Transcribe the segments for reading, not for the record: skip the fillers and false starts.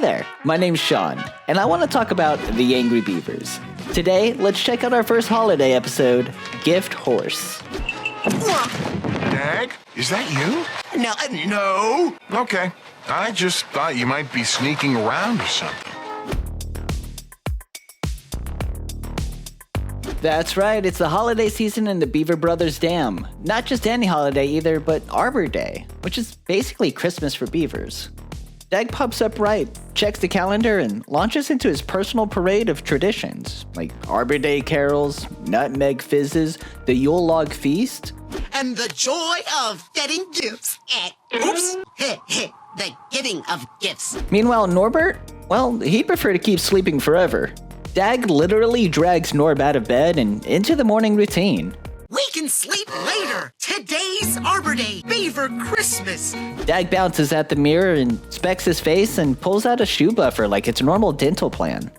there, my name's Sean, and I want to talk about the Angry Beavers. Today, let's check out our first holiday episode, Gift Hoarse. Dag, is that you? No. Okay, I just thought you might be sneaking around or something. That's right, it's the holiday season in the Beaver Brothers Dam. Not just any holiday either, but Arbor Day, which is basically Christmas for beavers. Dag pops up right, checks the calendar, and launches into his personal parade of traditions, like Arbor Day carols, nutmeg fizzes, the Yule log feast. And the joy of getting gifts. Oops. The giving of gifts. Meanwhile, Norbert, well, he'd prefer to keep sleeping forever. Dag literally drags Norb out of bed and into the morning routine. We can sleep later. Today's Arbor Day, Beaver Christmas. Dag bounces at the mirror and inspects his face and pulls out a shoe buffer like it's a normal dental plan.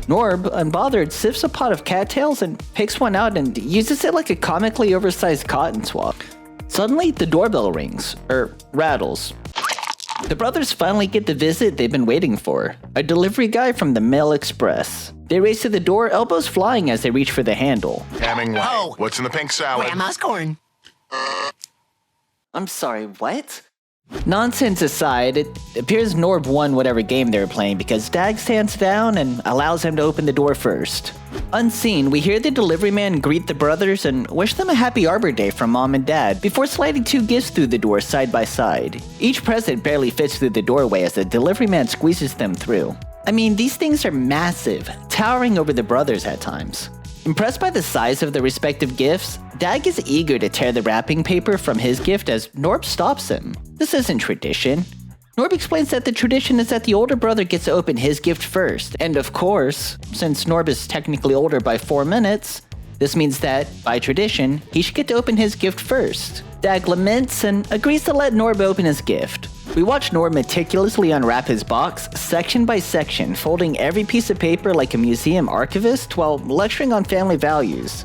Norb, unbothered, sifts a pot of cattails and picks one out and uses it like a comically oversized cotton swab. Suddenly, the doorbell rings, rattles. The brothers finally get the visit they've been waiting for, a delivery guy from the Mail Express. They race to the door, elbows flying as they reach for the handle. Hemingway, Oh. what's in the pink salad? Grandma's corn. I'm sorry, what? Nonsense aside, it appears Norb won whatever game they were playing because Dag stands down and allows him to open the door first. Unseen, we hear the delivery man greet the brothers and wish them a happy Arbor Day from Mom and Dad before sliding two gifts through the door side by side. Each present barely fits through the doorway as the delivery man squeezes them through. I mean, these things are massive, towering over the brothers at times. Impressed by the size of the respective gifts, Dag is eager to tear the wrapping paper from his gift as Norb stops him. This isn't tradition. Norb explains that the tradition is that the older brother gets to open his gift first, and of course, since Norb is technically older by 4 minutes, this means that, by tradition, he should get to open his gift first. Dag laments and agrees to let Norb open his gift. We watch Norb meticulously unwrap his box, section by section, folding every piece of paper like a museum archivist while lecturing on family values.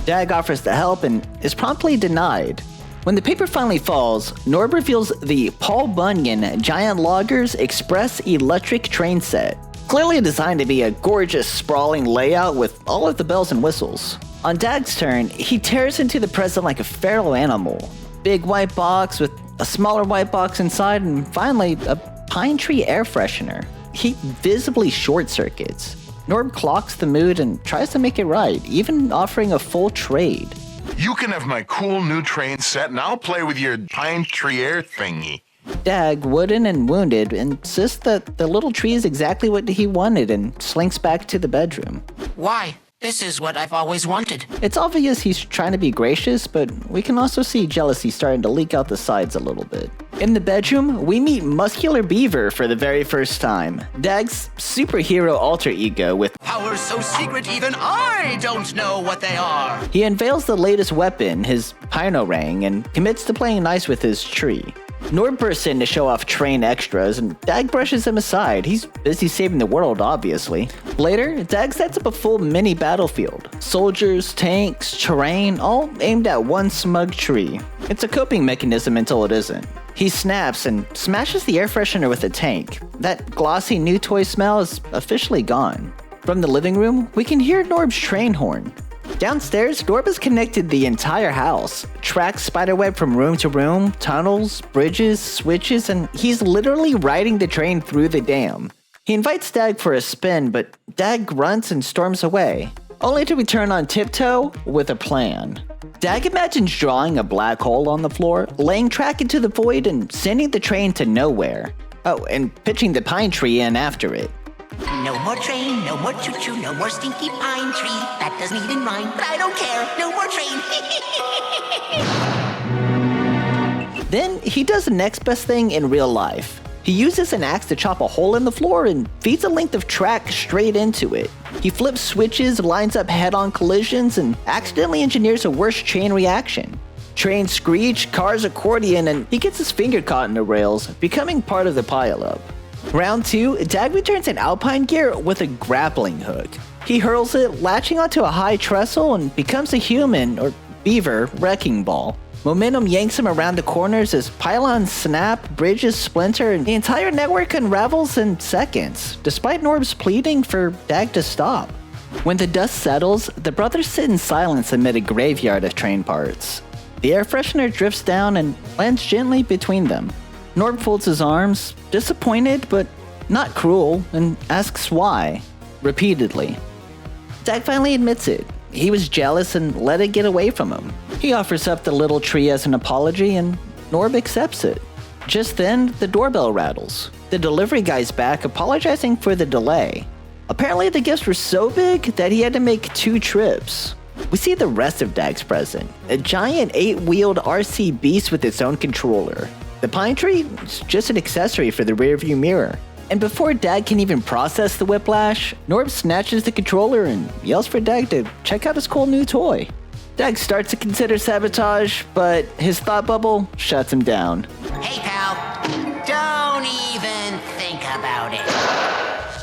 Dag offers to help and is promptly denied. When the paper finally falls, Norb reveals the Paul Bunyan Giant Loggers Express Electric Train Set. Clearly designed to be a gorgeous, sprawling layout with all of the bells and whistles. On Dag's turn, he tears into the present like a feral animal. Big white box with a smaller white box inside, and finally, a pine tree air freshener. He visibly short circuits. Norb clocks the mood and tries to make it right, even offering a full trade. You can have my cool new train set and I'll play with your pine tree air thingy. Dag, wooden and wounded, insists that the little tree is exactly what he wanted and slinks back to the bedroom. Why? This is what I've always wanted. It's obvious he's trying to be gracious, but we can also see jealousy starting to leak out the sides a little bit. In the bedroom, we meet Muscular Beaver for the very first time, Dag's superhero alter ego with Powers so secret even I don't know what they are. He unveils the latest weapon, his Pinorang, and commits to playing nice with his tree. Norb bursts in to show off train extras, and Dag brushes him aside. He's busy saving the world, obviously. Later, Dag sets up a full mini battlefield. Soldiers, tanks, terrain, all aimed at one smug tree. It's a coping mechanism until it isn't. He snaps and smashes the air freshener with a tank. That glossy new toy smell is officially gone. From the living room, we can hear Norb's train horn. Downstairs, Norb has connected the entire house. Tracks spiderweb from room to room, tunnels, bridges, switches, and he's literally riding the train through the dam. He invites Dag for a spin, but Dag grunts and storms away, only to return on tiptoe with a plan. Dag imagines drawing a black hole on the floor, laying track into the void, and sending the train to nowhere. Oh, and pitching the pine tree in after it. No more train, no more choo-choo, no more stinky pine tree. That doesn't even rhyme, but I don't care. No more train. Then he does the next best thing in real life. He uses an axe to chop a hole in the floor and feeds a length of track straight into it. He flips switches, lines up head-on collisions, and accidentally engineers a worse chain reaction. Trains screech, cars accordion, and he gets his finger caught in the rails, becoming part of the pileup. Round 2, Dag returns an alpine gear with a grappling hook. He hurls it, latching onto a high trestle, and becomes a human, or beaver, wrecking ball. Momentum yanks him around the corners as pylons snap, bridges splinter, and the entire network unravels in seconds, despite Norb's pleading for Dag to stop. When the dust settles, the brothers sit in silence amid a graveyard of train parts. The air freshener drifts down and lands gently between them. Norb folds his arms, disappointed but not cruel, and asks why, repeatedly. Dag finally admits it. He was jealous and let it get away from him. He offers up the little tree as an apology, and Norb accepts it. Just then, the doorbell rattles. The delivery guy's back, apologizing for the delay. Apparently, the gifts were so big that he had to make 2 trips. We see the rest of Dag's present, a giant 8-wheeled RC beast with its own controller. The pine tree is just an accessory for the rearview mirror. And before Dag can even process the whiplash, Norb snatches the controller and yells for Dag to check out his cool new toy. Dag starts to consider sabotage, but his thought bubble shuts him down. Hey, pal, don't even think about it.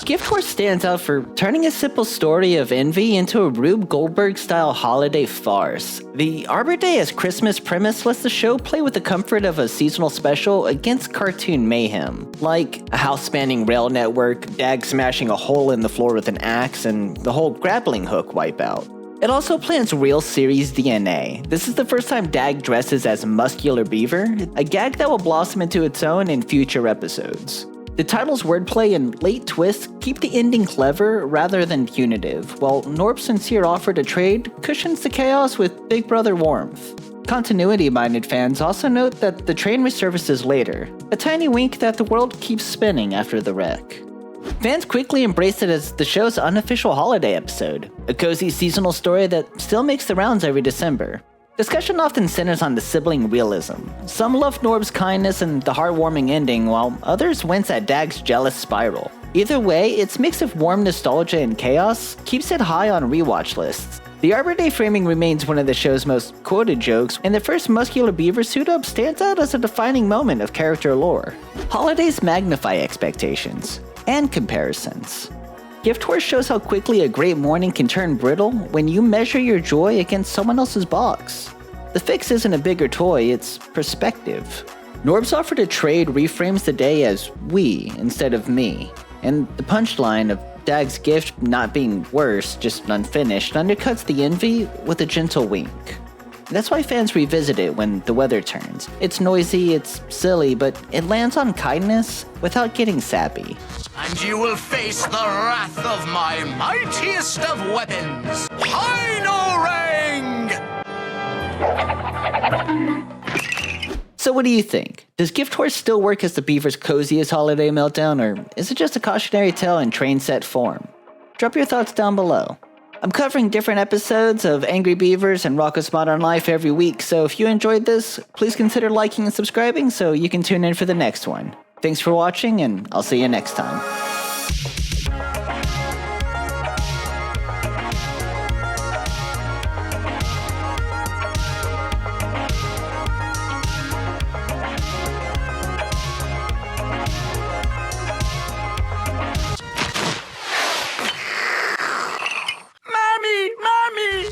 Gift Horse stands out for turning a simple story of envy into a Rube Goldberg-style holiday farce. The Arbor Day as Christmas premise lets the show play with the comfort of a seasonal special against cartoon mayhem, like a house-spanning rail network, Dag smashing a hole in the floor with an axe, and the whole grappling hook wipeout. It also plants real series DNA. This is the first time Dag dresses as Muscular Beaver, a gag that will blossom into its own in future episodes. The title's wordplay and late twists keep the ending clever rather than punitive, while Norb's sincere offer to trade cushions the chaos with Big Brother warmth. Continuity-minded fans also note that the train resurfaces later, a tiny wink that the world keeps spinning after the wreck. Fans quickly embraced it as the show's unofficial holiday episode, a cozy seasonal story that still makes the rounds every December. Discussion often centers on the sibling realism. Some love Norb's kindness and the heartwarming ending, while others wince at Dag's jealous spiral. Either way, its mix of warm nostalgia and chaos keeps it high on rewatch lists. The Arbor Day framing remains one of the show's most quoted jokes, and the first Muscular Beaver suit-up stands out as a defining moment of character lore. Holidays magnify expectations and comparisons. Gift Horse shows how quickly a great morning can turn brittle when you measure your joy against someone else's box. The fix isn't a bigger toy, it's perspective. Norb's offer to trade reframes the day as we instead of me, and the punchline of Dag's gift not being worse, just unfinished, undercuts the envy with a gentle wink. That's why fans revisit it when the weather turns. It's noisy, it's silly, but it lands on kindness without getting sappy. And you will face the wrath of my mightiest of weapons, Hino Ring! So what do you think? Does Gift Horse still work as the Beaver's coziest holiday meltdown, or is it just a cautionary tale in train set form? Drop your thoughts down below. I'm covering different episodes of Angry Beavers and Rocko's Modern Life every week, so if you enjoyed this, please consider liking and subscribing so you can tune in for the next one. Thanks for watching, and I'll see you next time.